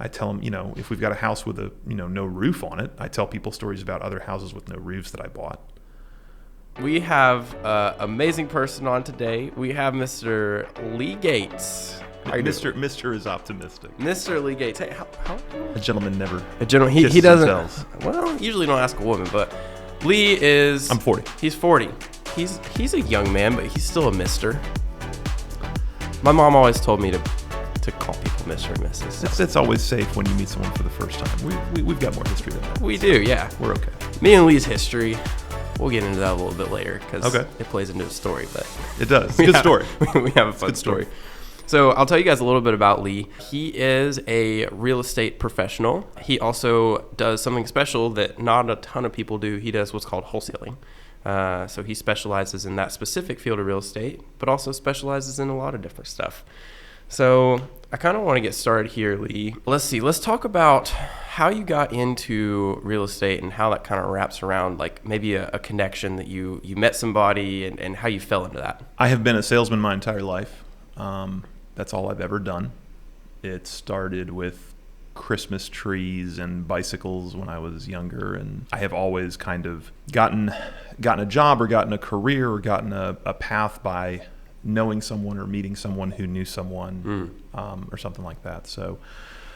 I tell them, if we've got a house with no roof on it, I tell people stories about other houses with no roofs that I bought. We have an amazing person on today. We have Mr. Lee Gates. Mr. is optimistic. Mr. Lee Gates. Hey, how? A gentleman never. A gentleman. He doesn't. Themselves. Well, usually don't ask a woman, but Lee is. I'm 40. He's 40. He's a young man, but he's still a Mister. My mom always told me to call people Mr. and Mrs. It's always safe when you meet someone for the first time. We've got more history than that. We do, yeah. We're okay. Me and Lee's history. We'll get into that a little bit later because it plays into the story. But it does. It's a good story. We have a fun story. So I'll tell you guys a little bit about Lee. He is a real estate professional. He also does something special that not a ton of people do. He does what's called wholesaling. So he specializes in that specific field of real estate, but also specializes in a lot of different stuff. So I kind of want to get started here, Lee. Let's talk about how you got into real estate and how that kind of wraps around, like maybe a connection that you met somebody and how you fell into that. I have been a salesman my entire life. That's all I've ever done. It started with Christmas trees and bicycles when I was younger, and I have always kind of gotten a job or gotten a career or gotten a path by knowing someone or meeting someone who knew someone or something like that. So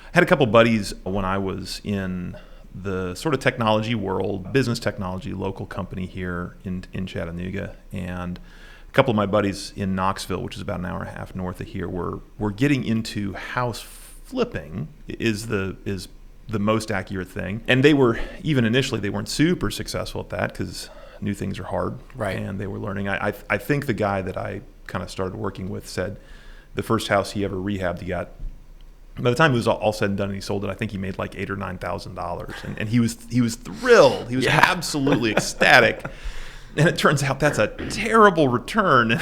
I had a couple buddies when I was in the sort of technology world, business technology, local company here in Chattanooga, and a couple of my buddies in Knoxville, which is about an hour and a half north of here, were getting into house flipping is the most accurate thing. And they were, even initially, they weren't super successful at that because new things are hard. Right. And they were learning. I think the guy that I kind of started working with said the first house he ever rehabbed, he got, by the time it was all said and done and he sold it, I think he made like $8,000 or $9,000. And he was thrilled. He was absolutely ecstatic. And it turns out that's a terrible return.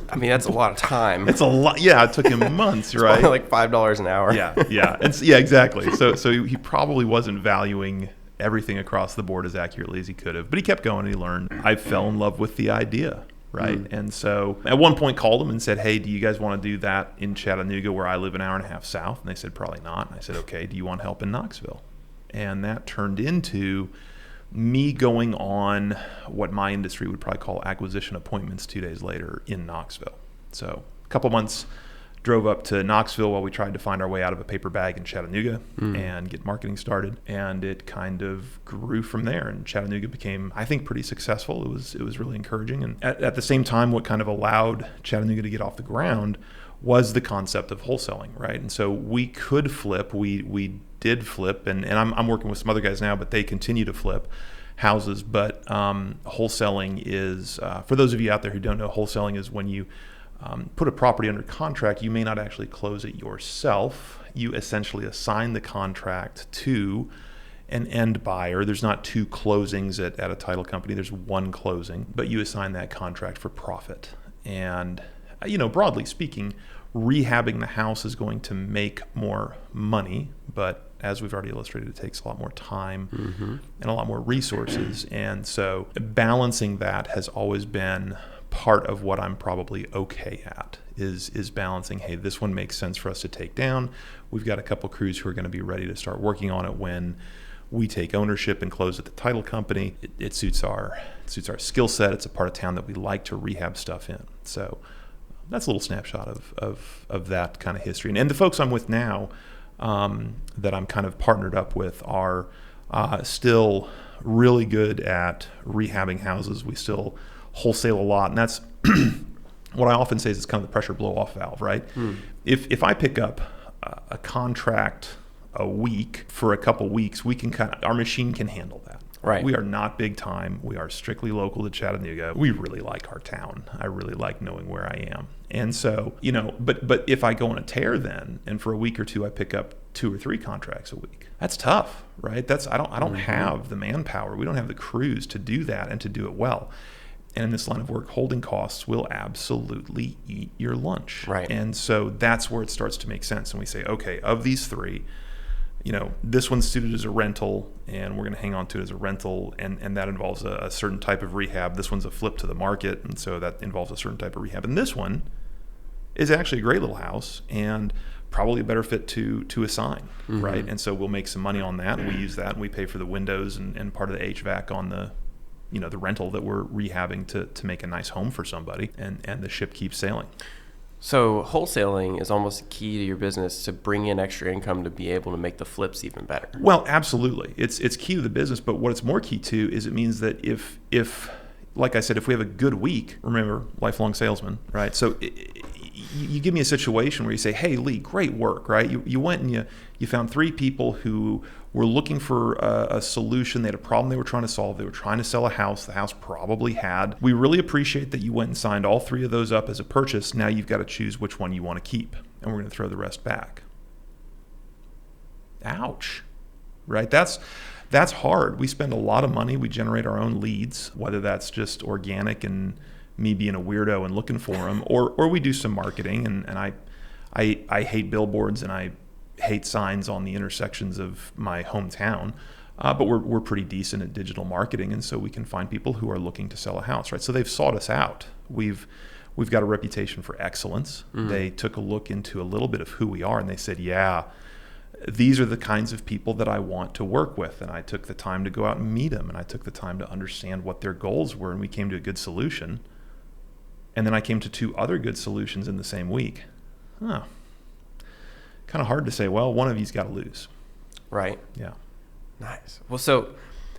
I mean, that's a lot of time. It's a lot. Yeah, it took him months, it's right? Like $5 an hour. Yeah, exactly. So he probably wasn't valuing everything across the board as accurately as he could have, but he kept going and he learned. I fell in love with the idea, right? And so at one point called him and said, hey, do you guys want to do that in Chattanooga where I live an hour and a half south? And they said, probably not. And I said, okay, do you want help in Knoxville? And that turned into me going on what my industry would probably call acquisition appointments 2 days later in Knoxville. So a couple months, drove up to Knoxville while we tried to find our way out of a paper bag in Chattanooga and get marketing started. And it kind of grew from there. And Chattanooga became, I think, pretty successful. It was really encouraging. And at the same time, what kind of allowed Chattanooga to get off the ground was the concept of wholesaling, right? And so we could flip. We did flip, and I'm working with some other guys now, but they continue to flip houses. But wholesaling is, for those of you out there who don't know, wholesaling is when you put a property under contract, you may not actually close it yourself. You essentially assign the contract to an end buyer. There's not two closings at a title company. There's one closing, but you assign that contract for profit. And, broadly speaking, rehabbing the house is going to make more money, but as we've already illustrated, it takes a lot more time and a lot more resources. And so balancing that has always been part of what I'm probably okay at is balancing, hey, this one makes sense for us to take down. We've got a couple crews who are going to be ready to start working on it when we take ownership and close at the title company. It suits our skill set. It's a part of town that we like to rehab stuff in. So that's a little snapshot of that kind of history. And the folks I'm with now that I'm kind of partnered up with are still really good at rehabbing houses. We still wholesale a lot, and that's what I often say is it's kind of the pressure blow-off valve, right? If I pick up a contract a week for a couple weeks, our machine can handle that. Right. We are not big time. We are strictly local to Chattanooga. We really like our town. I really like knowing where I am. And so, but if I go on a tear then, and for a week or two I pick up 2 or 3 contracts a week, that's tough, right? I don't have the manpower. We don't have the crews to do that and to do it well. And in this line of work, holding costs will absolutely eat your lunch. Right. And so that's where it starts to make sense. And we say, okay, of these 3, this one's suited as a rental, and we're going to hang on to it as a rental, and that involves a certain type of rehab. This one's a flip to the market, and so that involves a certain type of rehab. And this one is actually a great little house, and probably a better fit to assign, Mm-hmm. right? And so we'll make some money on that, and we use that, and we pay for the windows and part of the HVAC on the, the rental that we're rehabbing to make a nice home for somebody, and the ship keeps sailing. So wholesaling is almost key to your business to bring in extra income to be able to make the flips even better. Well, absolutely. It's key to the business, but what it's more key to is it means that if like I said, if we have a good week, remember, lifelong salesman, right? So you give me a situation where you say, hey, Lee, great work, right? You went and you found 3 people who were looking for a solution. They had a problem they were trying to solve. They were trying to sell a house. The house probably had. We really appreciate that you went and signed all 3 of those up as a purchase. Now you've got to choose which one you want to keep, and we're going to throw the rest back. Ouch, right? That's hard. We spend a lot of money. We generate our own leads, whether that's just organic and me being a weirdo and looking for them, or we do some marketing. And I hate billboards and I hate signs on the intersections of my hometown, but we're pretty decent at digital marketing, and so we can find people who are looking to sell a house, right? So they've sought us out. We've got a reputation for excellence. Mm-hmm. They took a look into a little bit of who we are, and they said, yeah, these are the kinds of people that I want to work with. And I took the time to go out and meet them, and I took the time to understand what their goals were, and we came to a good solution. And then I came to 2 other good solutions in the same week. Kind of hard to say, well, one of you's got to lose. Right. Yeah. Nice. Well, so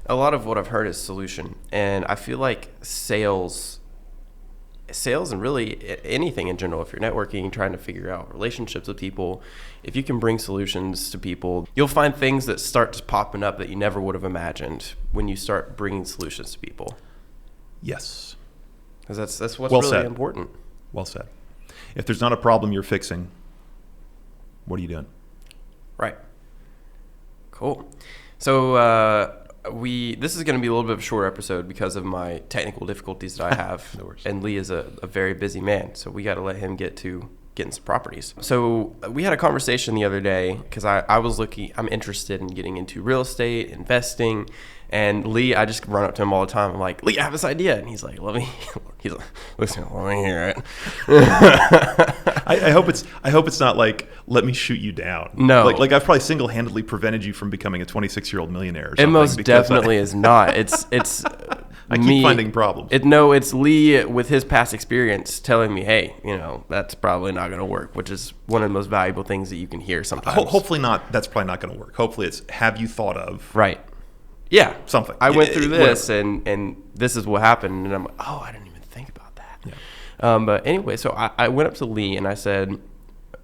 a lot of what I've heard is solution. And I feel like sales and really anything in general, if you're networking, trying to figure out relationships with people, if you can bring solutions to people, you'll find things that start popping up that you never would have imagined when you start bringing solutions to people. Yes. Because that's what's Well really said. important. Well said. If there's not a problem you're fixing, what are you doing? Right. Cool. So this is going to be a little bit of a short episode because of my technical difficulties that I have. No worries. And Lee is a very busy man, so we got to let him get to getting some properties. So we had a conversation the other day because I'm interested in getting into real estate, investing. And Lee, I just run up to him all the time. I'm like, Lee, I have this idea. And he's like, listen, let me hear it. I hope it's not like, let me shoot you down. No. Like I've probably single-handedly prevented you from becoming a 26-year-old millionaire or something. It most definitely is not. It's I keep finding problems. It's Lee with his past experience telling me, hey, that's probably not going to work, which is one of the most valuable things that you can hear sometimes. Hopefully not. That's probably not going to work. Hopefully it's, have you thought of? Right. Yeah. Something. I went through this and this is what happened. And I'm like, oh, I didn't even think about that. Yeah. But anyway, so I went up to Lee and I said,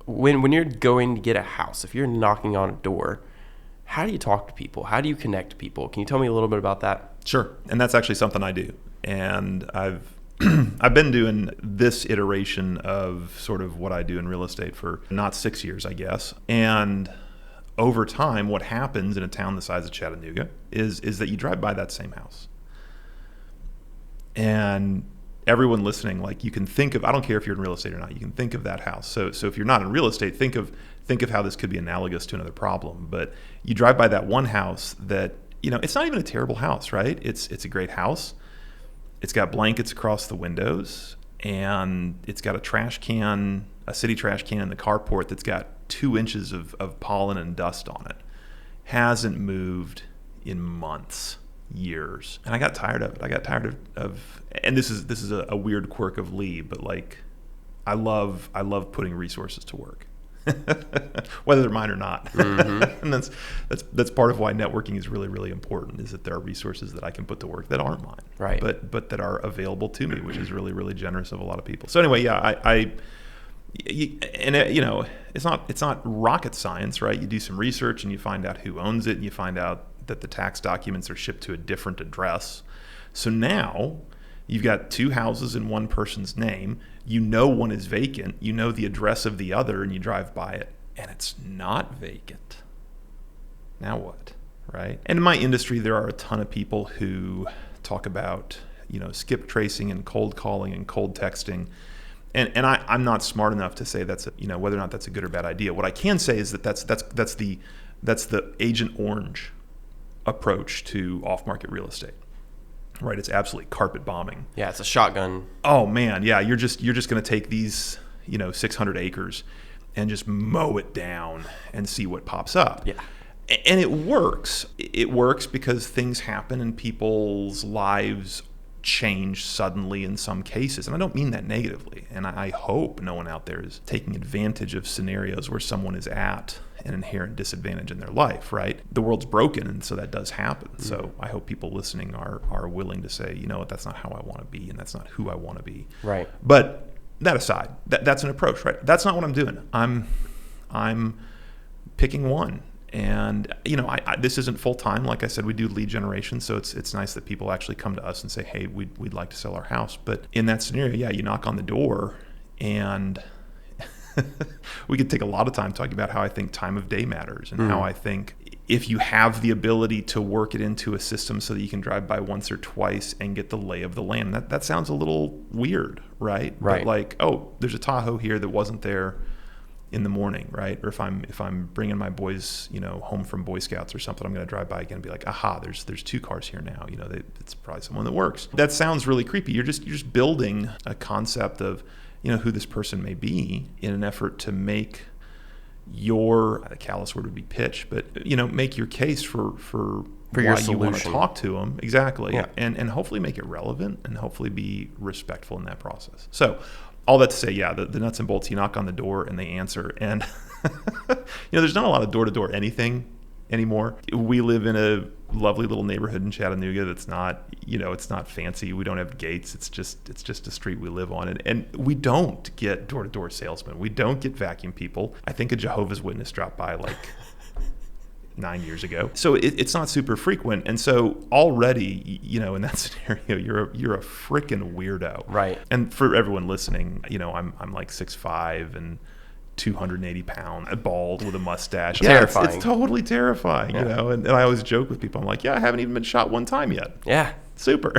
when you're going to get a house, if you're knocking on a door, how do you talk to people? How do you connect to people? Can you tell me a little bit about that? Sure. And that's actually something I do. And I've been doing this iteration of sort of what I do in real estate for not 6 years, I guess. And over time, what happens in a town the size of Chattanooga is that you drive by that same house. And everyone listening, like, you can think of, I don't care if you're in real estate or not, you can think of that house. So if you're not in real estate, think of how this could be analogous to another problem. But you drive by that one house that, it's not even a terrible house, right? It's a great house. It's got blankets across the windows, and it's got a city trash can in the carport that's got 2 inches of pollen and dust on it. Hasn't moved in months, years. And I got tired of it. I got tired of and this is a weird quirk of Lee, but like I love putting resources to work. Whether they're mine or not. Mm-hmm. And that's part of why networking is really, really important, is that there are resources that I can put to work that aren't mine. Right. But that are available to me, which is really, really generous of a lot of people. So anyway, yeah, it's not rocket science, right? You do some research and you find out who owns it, and you find out that the tax documents are shipped to a different address. So now you've got 2 houses in one person's name. One is vacant. You know the address of the other, and you drive by it, and it's not vacant. Now what, right? And in my industry, there are a ton of people who talk about, skip tracing and cold calling and cold texting. And I'm not smart enough to say that's whether or not that's a good or bad idea. What I can say is that that's the Agent Orange approach to off-market real estate. Right, it's absolutely carpet bombing. Yeah, it's a shotgun. Oh man, yeah, you're just going to take these 600 acres, and just mow it down and see what pops up. Yeah. And it works. It works because things happen and people's lives change suddenly in some cases. And I don't mean that negatively. And I hope no one out there is taking advantage of scenarios where someone is at an inherent disadvantage in their life, right? The world's broken, and so that does happen. Mm-hmm. So I hope people listening are willing to say, you know what, that's not how I want to be, and that's not who I want to be. Right. But that aside, that's an approach, right? That's not what I'm doing. I'm picking one. And, you know, I this isn't full time. Like I said, we do lead generation. So it's nice that people actually come to us and say, hey, we'd like to sell our house. But in that scenario, yeah, you knock on the door, and we could take a lot of time talking about how I think time of day matters, and how I think if you have the ability to work it into a system so that you can drive by once or twice and get the lay of the land, that sounds a little weird, right? Right. But like, oh, there's a Tahoe here that wasn't there in the morning, right? Or if I'm bringing my boys, you know, home from Boy Scouts or something, I'm going to drive by again and be like, aha, there's 2 cars here now. You know, it's probably someone that works. That sounds really creepy. You're just building a concept of, you know, who this person may be in an effort to make the callous word would be pitch, but, you know, make your case for why you want to talk to them. Exactly. Yeah. And hopefully make it relevant and hopefully be respectful in that process. So all that to say, yeah, the nuts and bolts, you knock on the door and they answer. And, you know, there's not a lot of door-to-door anything anymore. We live in a lovely little neighborhood in Chattanooga that's not, you know, it's not fancy. We don't have gates. It's just a street we live on. And we don't get door-to-door salesmen. We don't get vacuum people. I think a Jehovah's Witness dropped by like 9 years ago. So it's not super frequent. And so already, you know, in that scenario, you're a freaking weirdo. Right. And for everyone listening, you know, I'm like 6'5" and 280 pounds, bald with a mustache. Terrifying. It's totally terrifying, you know. And I always joke with people. I'm like, yeah, I haven't even been shot one time yet. Yeah. Super.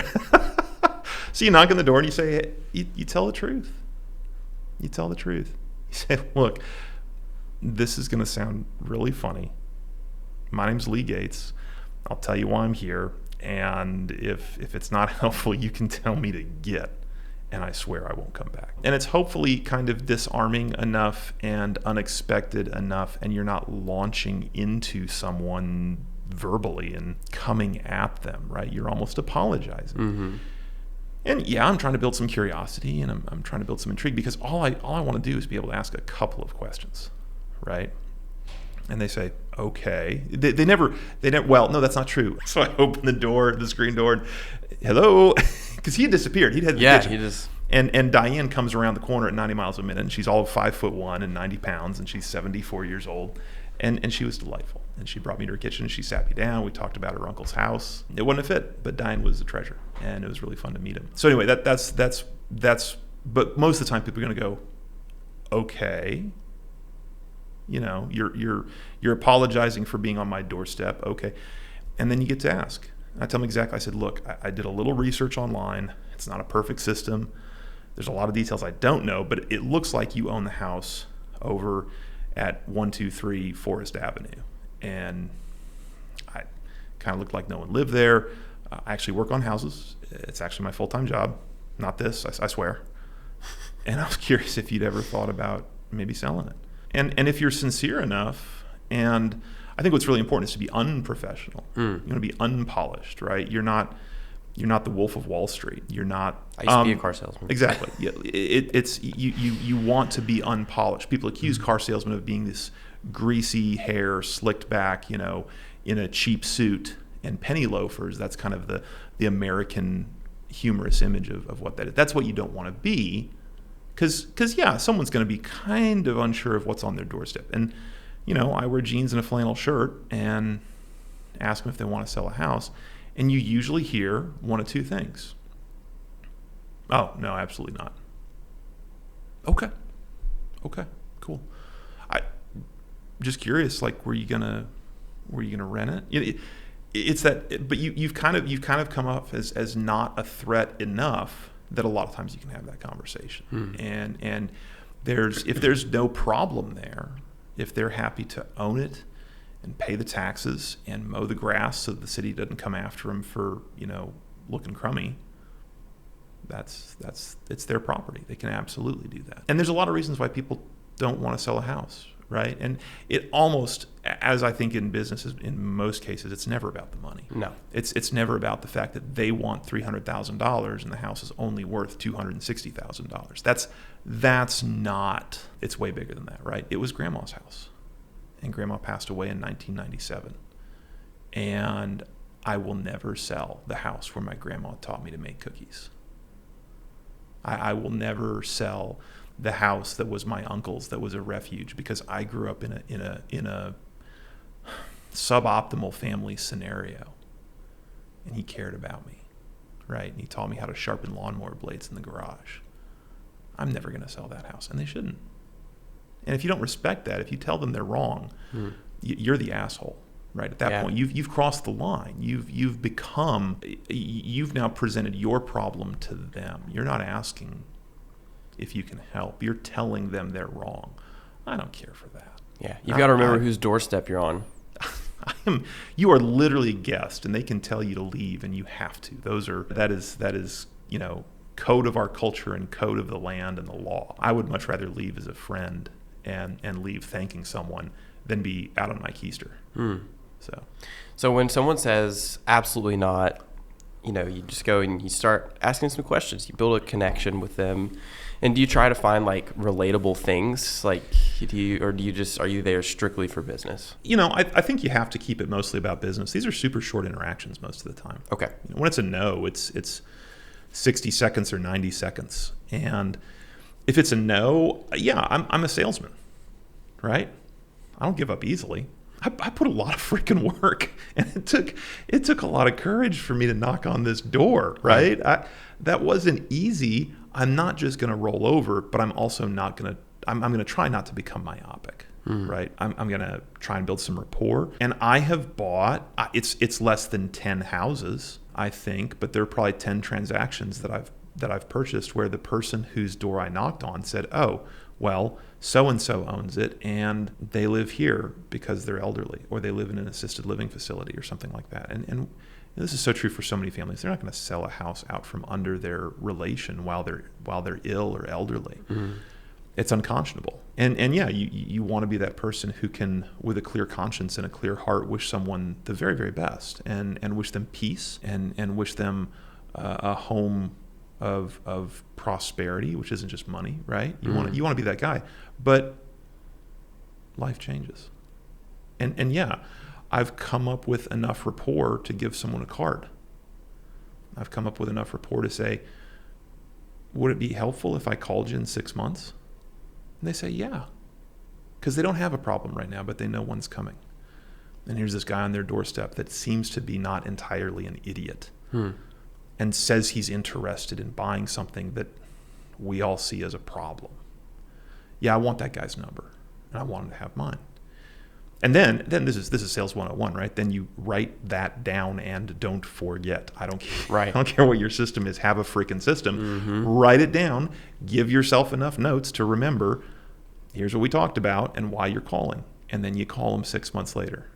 So you knock on the door and you say, hey, you tell the truth. You tell the truth. You say, look, this is going to sound really funny. My name's Lee Gates. I'll tell you why I'm here. And if it's not helpful, you can tell me to get. And I swear I won't come back. And it's hopefully kind of disarming enough and unexpected enough, and you're not launching into someone verbally and coming at them, right? You're almost apologizing. Mm-hmm. And yeah, I'm trying to build some curiosity, and I'm trying to build some intrigue, because all I want to do is be able to ask a couple of questions, right? And they say, okay. They never, well, no, that's not true. So I open the screen door, and hello, because he had disappeared. He'd head to the kitchen. He just... And Diane comes around the corner at 90 miles a minute, and she's all of 5'1" and 90 pounds, and she's 74 years old. And she was delightful. And she brought me to her kitchen, and she sat me down. We talked about her uncle's house. It wasn't a fit, but Diane was a treasure, and it was really fun to meet him. So anyway, that's but most of the time people are going to go, okay. You know, you're apologizing for being on my doorstep, okay. And then you get to ask. I tell them exactly, I said, look, I did a little research online. It's not a perfect system. There's a lot of details I don't know, but it looks like you own the house over at 123 Forest Avenue. And I kind of looked like no one lived there. I actually work on houses. It's actually my full-time job. Not this, I swear. And I was curious if you'd ever thought about maybe selling it. And if you're sincere enough, and I think what's really important is to be unprofessional. You want to be unpolished, right? You're not the Wolf of Wall Street. You're not. I used to be a car salesman. Exactly. Yeah, it's you want to be unpolished. People accuse car salesmen of being this greasy hair, slicked back, you know, in a cheap suit and penny loafers. That's kind of the American humorous image of what that is. That's what you don't want to be. Because yeah, someone's going to be kind of unsure of what's on their doorstep. And, you know, I wear jeans and a flannel shirt and ask them if they want to sell a house. And you usually hear one of two things. Oh, no, absolutely not. Okay, cool. I just curious, like, were you gonna rent it? It's that, but you've kind of come off as not a threat enough that a lot of times you can have that conversation. And if there's no problem there, if they're happy to own it and pay the taxes and mow the grass so the city doesn't come after them for, you know, looking crummy, it's their property. They can absolutely do that. And there's a lot of reasons why people don't want to sell a house, right? And it almost, as I think in businesses, in most cases, it's never about the money. No. It's never about the fact that they want $300,000 and the house is only worth $260,000. That's not, it's way bigger than that, right? It was Grandma's house. And Grandma passed away in 1997. And I will never sell the house where my grandma taught me to make cookies. I will never sell the house that was my uncle's, that was a refuge, because I grew up in a suboptimal family scenario, and he cared about me, right? And he taught me how to sharpen lawnmower blades in the garage. I'm never going to sell that house, and they shouldn't. And if you don't respect that, if you tell them they're wrong, you're the asshole, right? At that point, you've crossed the line. You've now presented your problem to them. You're not asking if you can help. You're telling them they're wrong. I don't care for that. Yeah, you've got to remember whose doorstep you're on. You are literally a guest, and they can tell you to leave, and you have to. That is code of our culture and code of the land and the law. I would much rather leave as a friend and leave thanking someone than be out on my keister. So when someone says absolutely not, you just go and you start asking some questions. You build a connection with them. And do you try to find like relatable things? Like, are you there strictly for business? I think you have to keep it mostly about business. These are super short interactions most of the time. Okay. When it's a no, it's 60 seconds or 90 seconds. And if it's a no, I'm a salesman, right? I don't give up easily. I put a lot of freaking work, and it took a lot of courage for me to knock on this door, right? That wasn't easy. I'm not just going to roll over, but I'm also not going to. I'm going to try not to become myopic, right? I'm going to try and build some rapport. And I have bought. It's less than 10 houses, I think, but there are probably 10 transactions that I've purchased where the person whose door I knocked on said, "Oh, well, so-and-so owns it, and they live here because they're elderly, or they live in an assisted living facility," or something like that. And this is so true for so many families. They're not going to sell a house out from under their relation while they're ill or elderly. It's unconscionable. And you want to be that person who can, with a clear conscience and a clear heart, wish someone the very, very best, and wish them peace, and wish them a home of prosperity, which isn't just money, right? You want to be that guy, but life changes, and I've come up with enough rapport to give someone a card. I've come up with enough rapport to say, "Would it be helpful if I called you in 6 months?" And they say, "Yeah," because they don't have a problem right now, but they know one's coming. And here's this guy on their doorstep that seems to be not entirely an idiot. And says he's interested in buying something that we all see as a problem. I want that guy's number, and I want him to have mine. And then this is sales 101, right? Then you write that down and don't forget. I don't care. Right. I don't care what your system is. Have a freaking system. Write it down. Give yourself enough notes to remember, here's what we talked about and why you're calling. And then you call them 6 months later.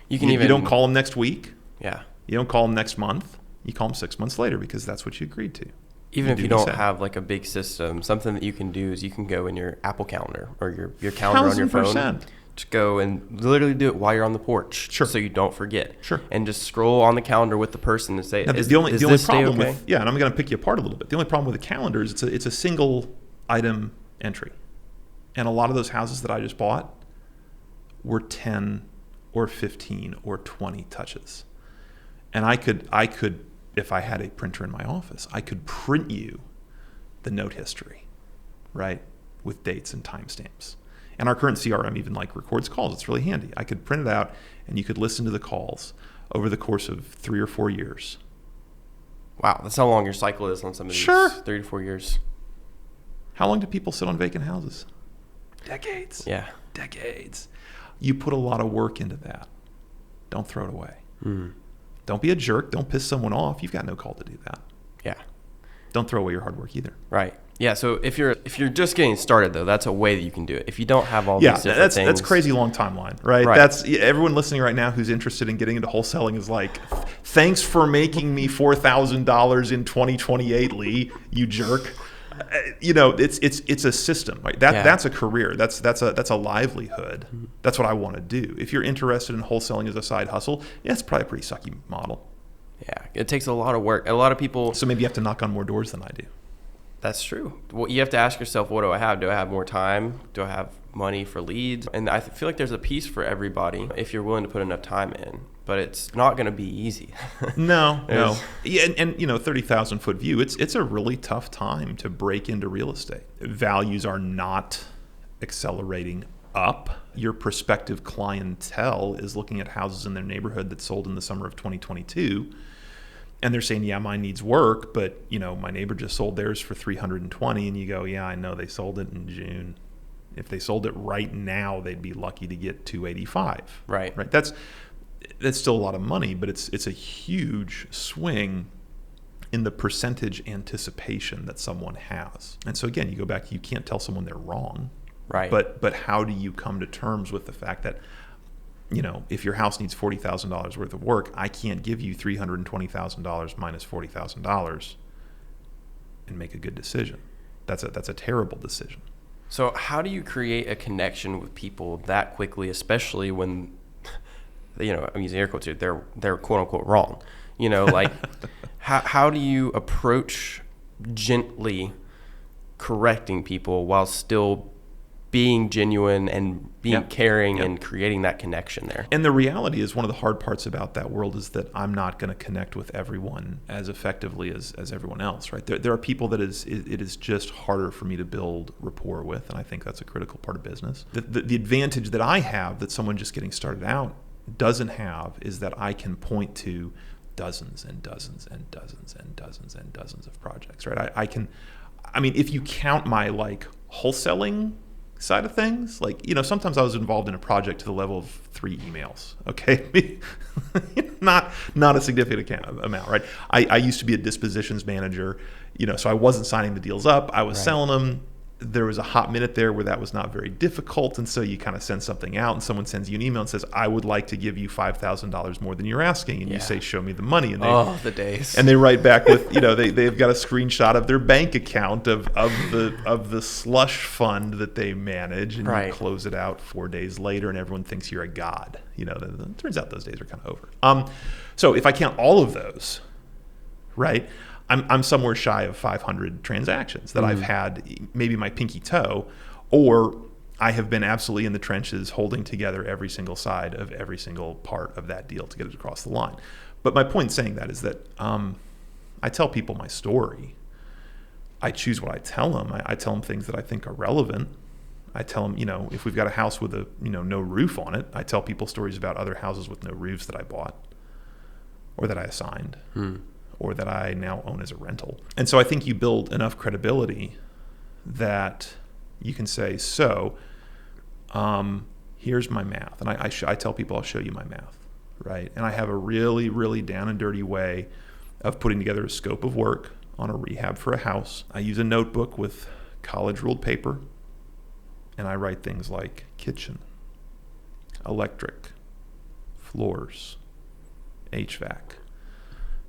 You don't call them next week. Yeah. You don't call them next month. You call them 6 months later because that's what you agreed to. Even if you don't have like a big system, something that you can do is you can go in your Apple Calendar or your calendar on your phone. 1,000%. Just go and literally do it while you're on the porch, so you don't forget. And just scroll on the calendar with the person and say, the only problem with and I'm going to pick you apart a little bit. The only problem with the calendar is it's a single item entry, and a lot of those houses that I just bought were 10 or 15 or 20 touches, and I could. If I had a printer in my office, I could print you the note history, right, with dates and timestamps. And our current CRM even records calls. It's really handy. I could print it out, and you could listen to the calls over the course of 3 or 4 years. Wow, that's how long your cycle is on some of these. 3 to 4 years. How long do people sit on vacant houses? Decades. Yeah. Decades. You put a lot of work into that. Don't throw it away. Don't be a jerk. Don't piss someone off. You've got no call to do that. Yeah. Don't throw away your hard work either. Right. Yeah. So if you're just getting started though, that's a way that you can do it. If you don't have all these different things. That's crazy long timeline, right? That's everyone listening right now who's interested in getting into wholesaling is like, thanks for making me $4,000 in 2028, Lee, you jerk. It's a system, right? That's a career. That's a livelihood. That's what I want to do. If you're interested in wholesaling as a side hustle, it's probably a pretty sucky model. Yeah, it takes a lot of work. A lot of people. So maybe you have to knock on more doors than I do. That's true. Well, you have to ask yourself, what do I have? Do I have more time? Do I have money for leads? And I feel like there's a piece for everybody if you're willing to put enough time in. But it's not going to be easy. No. Yeah, and 30,000 foot view, it's a really tough time to break into real estate. Values are not accelerating up. Your prospective clientele is looking at houses in their neighborhood that sold in the summer of 2022, and they're saying, yeah, mine needs work, but my neighbor just sold theirs for 320, and you go, yeah, I know they sold it in June. If they sold it right now, they'd be lucky to get 285. Right. That's still a lot of money, but it's a huge swing in the percentage anticipation that someone has. And so again, you go back, you can't tell someone they're wrong. Right. But how do you come to terms with the fact that, if your house needs $40,000 worth of work, I can't give you $320,000 minus $40,000 and make a good decision. That's a terrible decision. So how do you create a connection with people that quickly, especially when, I'm using air quotes here, they're quote unquote wrong? How do you approach gently correcting people while still being genuine and being caring and creating that connection there? And the reality is, one of the hard parts about that world is that I'm not going to connect with everyone as effectively as everyone else, right? There are people that it is just harder for me to build rapport with, and I think that's a critical part of business. The advantage that I have that someone just getting started out doesn't have is that I can point to dozens and dozens and dozens and dozens and dozens of projects, right? If you count my wholesaling side of things, sometimes I was involved in a project to the level of 3 emails. Okay, not a significant amount, right? I used to be a dispositions manager, so I wasn't signing the deals up. I was selling them. There was a hot minute there where that was not very difficult, and so you kind of send something out, and someone sends you an email and says, "I would like to give you $5,000 more than you're asking," and you say, "Show me the money." And the days. And they write back with, they've got a screenshot of their bank account of the slush fund that they manage, and you close it out 4 days later, and everyone thinks you're a god. It turns out those days are kind of over. So if I count all of those, right, I'm somewhere shy of 500 transactions that I've had, maybe my pinky toe, or I have been absolutely in the trenches holding together every single side of every single part of that deal to get it across the line. But my point in saying that is that I tell people my story. I choose what I tell them. I tell them things that I think are relevant. I tell them, if we've got a house with no roof on it, I tell people stories about other houses with no roofs that I bought or that I assigned. Or that I now own as a rental. And so I think you build enough credibility that you can say, here's my math. And I tell people I'll show you my math, right? And I have a really, really down and dirty way of putting together a scope of work on a rehab for a house. I use a notebook with college ruled paper, and I write things like kitchen, electric, floors, HVAC,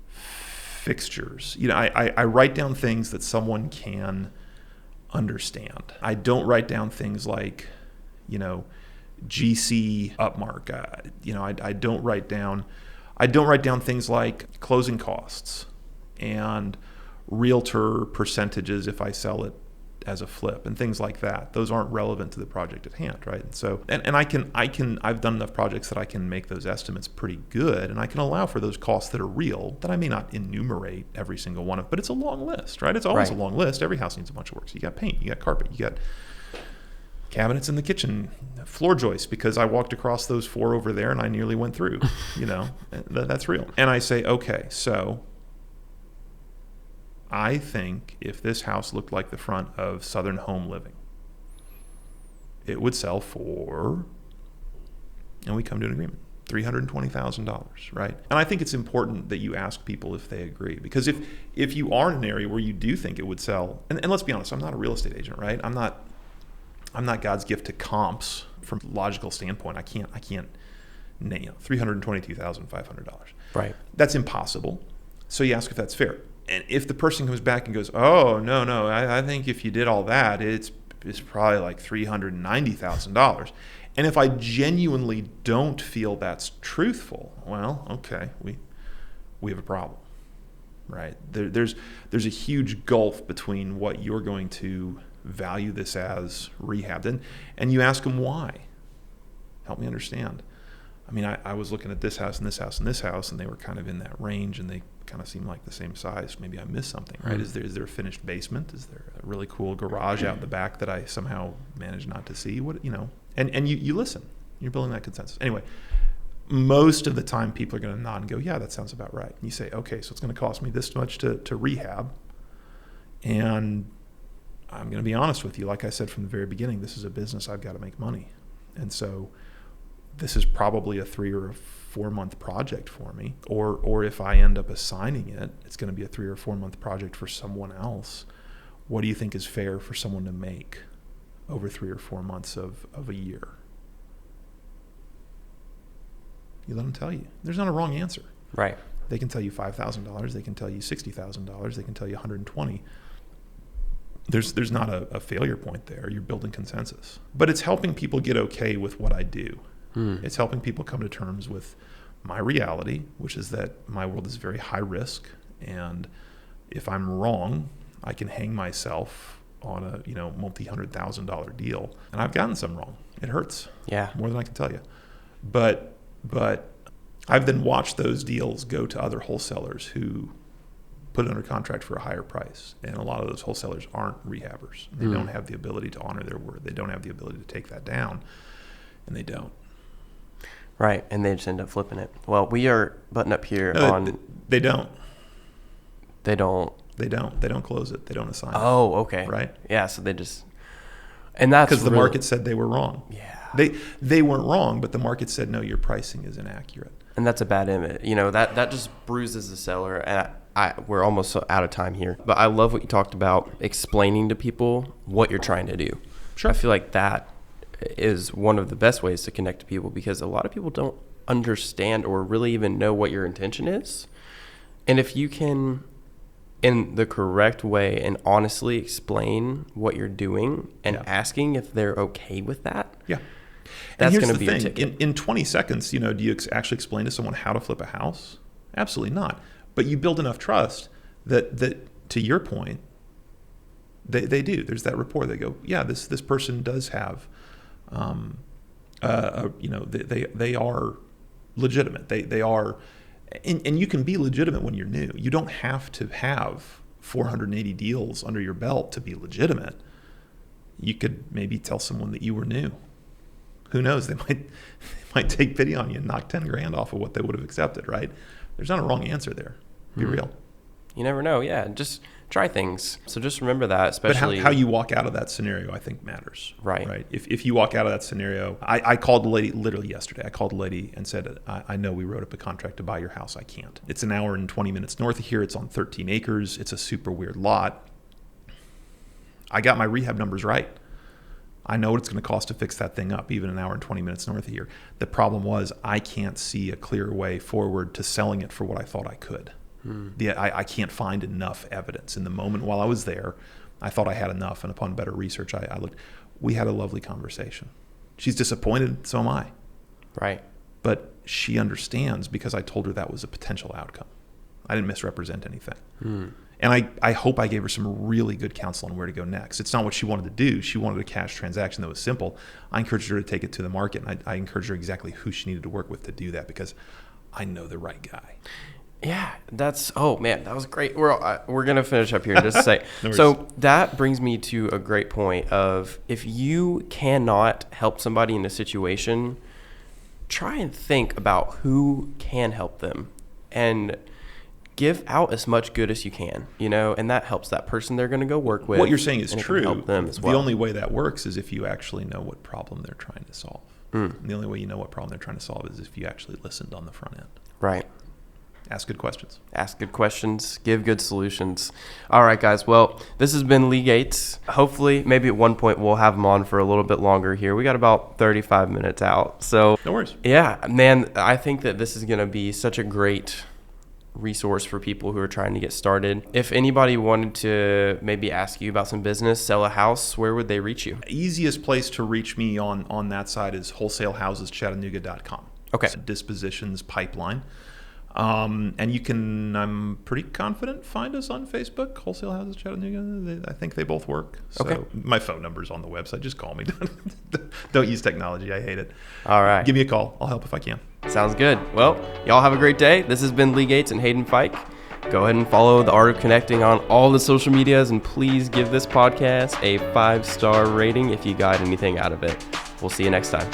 fixtures. I write down things that someone can understand. I don't write down things like, GC upmark. I don't write down things like closing costs and realtor percentages if I sell it as a flip and things like that. Those aren't relevant to the project at hand, right? And so, and I've done enough projects that I can make those estimates pretty good, and I can allow for those costs that are real that I may not enumerate every single one of, but it's a long list, right? It's always a long list. Every house needs a bunch of work. So you got paint, you got carpet, you got cabinets in the kitchen, floor joists, because I walked across those 4 over there and I nearly went through, that's real. And I say, okay, so I think if this house looked like the front of Southern Home Living, it would sell for, and we come to an agreement, $320,000, right? And I think it's important that you ask people if they agree, because if you are in an area where you do think it would sell, and let's be honest, I'm not a real estate agent, right? I'm not God's gift to comps from a logical standpoint. I can't name $322,500. Right. That's impossible. So you ask if that's fair. And if the person comes back and goes, oh, no, I think if you did all that, it's probably like $390,000. And if I genuinely don't feel that's truthful, well, okay, we have a problem, right? There's a huge gulf between what you're going to value this as rehabbed, and you ask them why. Help me understand. I mean, I was looking at this house and this house and this house, and they were kind of in that range, and they kind of seemed like the same size. Maybe I missed something, right? Is there a finished basement? Is there a really cool garage out in the back that I somehow managed not to see? What, and you listen. You're building that consensus. Anyway, most of the time people are going to nod and go, yeah, that sounds about right. And you say, okay, so it's going to cost me this much to rehab. And I'm going to be honest with you. Like I said from the very beginning, this is a business. I've got to make money. And so this is probably a 3 or a 4 month project for me. Or if I end up assigning it, it's going to be a 3 or 4 month project for someone else. What do you think is fair for someone to make over 3 or 4 months of a year? You let them tell you. There's not a wrong answer. Right. They can tell you $5,000. They can tell you $60,000. They can tell you $120,000. There's not a failure point there. You're building consensus. But it's helping people get okay with what I do. It's helping people come to terms with my reality, which is that my world is very high risk. And if I'm wrong, I can hang myself on a multi-$100,000 deal. And I've gotten some wrong. It hurts. Yeah. More than I can tell you. But I've then watched those deals go to other wholesalers who put it under contract for a higher price. And a lot of those wholesalers aren't rehabbers. They don't have the ability to honor their word. They don't have the ability to take that down. And they don't. Right. And they just end up flipping it. Well, we are butting up here on... They don't. They don't. They don't close it. They don't assign it. Oh, okay. Right? Yeah, so they just... And that's because the market said they were wrong. Yeah. They weren't wrong, but the market said, no, your pricing is inaccurate. And that's a bad image. That just bruises the seller. And we're almost out of time here. But I love what you talked about, explaining to people what you're trying to do. Sure. I feel like that is one of the best ways to connect to people, because a lot of people don't understand or really even know what your intention is. And if you can, in the correct way and honestly explain what you're doing and asking if they're okay with that. Yeah. That's going to be a ticket. In 20 seconds, do you actually explain to someone how to flip a house? Absolutely not. But you build enough trust that to your point, they do. There's that rapport. They go, yeah, this person does have, they are legitimate. They are, and you can be legitimate when you're new. You don't have to have 480 deals under your belt to be legitimate. You could maybe tell someone that you were new. Who knows? They might take pity on you and knock $10,000 off of what they would have accepted, right? There's not a wrong answer there. Be real. You never know. Yeah, just try things. So just remember that, especially. But how you walk out of that scenario, I think, matters. Right. Right. If you walk out of that scenario, I called the lady literally yesterday. I called the lady and said, I know we wrote up a contract to buy your house. I can't. It's an hour and 20 minutes north of here. It's on 13 acres. It's a super weird lot. I got my rehab numbers right. I know what it's going to cost to fix that thing up, even an hour and 20 minutes north of here. The problem was I can't see a clear way forward to selling it for what I thought I could. I can't find enough evidence. In the moment while I was there, I thought I had enough, and upon better research, I looked. We had a lovely conversation. She's disappointed, so am I. Right. But she understands because I told her that was a potential outcome. I didn't misrepresent anything. And I hope I gave her some really good counsel on where to go next. It's not what she wanted to do. She wanted a cash transaction that was simple. I encouraged her to take it to the market, and I encouraged her exactly who she needed to work with to do that, because I know the right guy. Yeah, oh man, that was great. We're going to finish up here in just a sec. No worries. So that brings me to a great point of, if you cannot help somebody in a situation, try and think about who can help them and give out as much good as you can, and that helps that person they're going to go work with. What you're saying is true. Help them as well. The only way that works is if you actually know what problem they're trying to solve. And the only way you know what problem they're trying to solve is if you actually listened on the front end. Right. Ask good questions. Ask good questions. Give good solutions. All right, guys. Well, this has been Lee Gates. Hopefully, maybe at one point we'll have him on for a little bit longer here. We got about 35 minutes out. So, no worries. Yeah, man, I think that this is going to be such a great resource for people who are trying to get started. If anybody wanted to maybe ask you about some business, sell a house, where would they reach you? Easiest place to reach me on that side is wholesalehouseschattanooga.com. Okay. It's a dispositions pipeline. And you can, I'm pretty confident, find us on Facebook, Wholesale Houses Chattanooga. I think they both work. So Okay. my phone number's on the website. Just call me. Don't use technology. I hate it. All right. Give me a call. I'll help if I can. Sounds good. Well, y'all have a great day. This has been Lee Gates and Hayden Fike. Go ahead and follow The Art of Connecting on all the social medias, and please give this podcast a 5-star rating if you got anything out of it. We'll see you next time.